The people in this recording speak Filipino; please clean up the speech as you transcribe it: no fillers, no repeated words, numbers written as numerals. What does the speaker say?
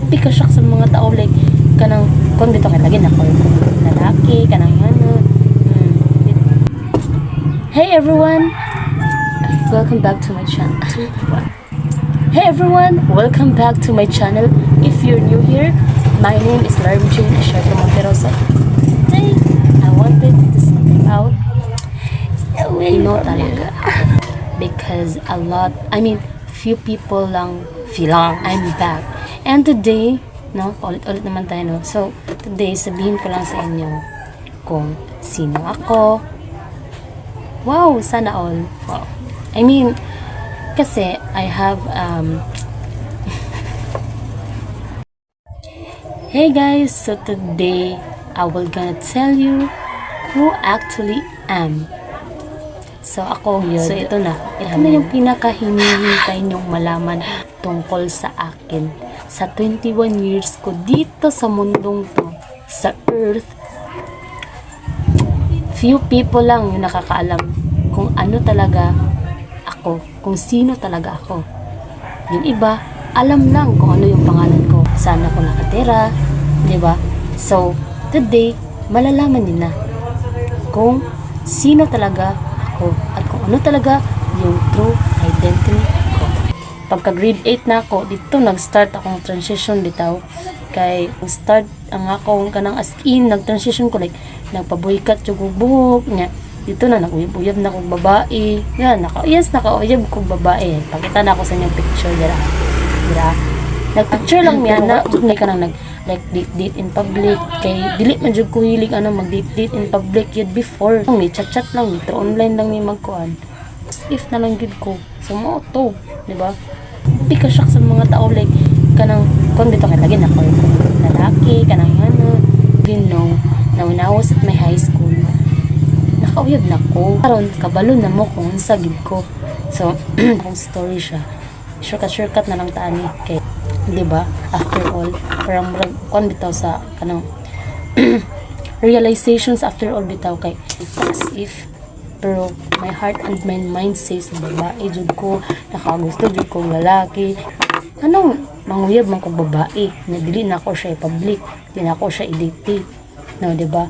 Pika shock sa mga tao like kanang kon bitaw kay lagi na ko lalaki kanang ano. Hey everyone, welcome back to my channel. Hey everyone, welcome back to my channel. If you're new here, my name is Larry Jane Asherto Monterosa. Today, I wanted to step out. Talaga. Because few people lang feel I'm back. And today, no, ulit-ulit naman tayo, no? So, today, sabihin ko lang sa inyo kung sino ako. Wow, sana all. Wow. Kasi I have Hey guys, so today I will gonna tell you who actually am. So ako yun. So ito na yung pinaka-hinihintay nyong malaman tungkol sa akin. Sa 21 years ko dito sa mundong to, sa earth, few people lang yung nakakaalam kung ano talaga ako, kung sino talaga ako. Yung iba, alam lang kung ano yung pangalan ko, saan ako nakatira, di ba? So, today, malalaman din na kung sino talaga ako at kung ano talaga yung true identity ko. Pagka grade 8 na ako, dito nag-start akong transition bitaw. Kay start ang akong kanang as in nag-transition ko like nagpabuhikat yung buhok nya. Dito na nag-uyab na kong babae. Yan, naka-uyab kong babae. Pakita na ako sa inyong picture dira. Nag-picture lang niya na may kanang like date in public kay dili man jud ko hilig mag-date in public yet before ni chat lang ni online lang ni magkuan if na lang gid ko so mo to di ba pika shock sa mga tao like kanang kon bitaw kay lagi na ko lalaki kanang ano when I was at my high school nakauyab na ko karon kabalo na mo kung unsa gid ko so kung story siya shortcut na lang tani kay di ba after all parang kon bitaw sa kanang realizations after all bitaw kay as if pero my heart and my mind says babae jud ko nakagusto jud ko lalaki anong manguyab man kog babae na dili na ako siya i-public di na ako siya i-date no di ba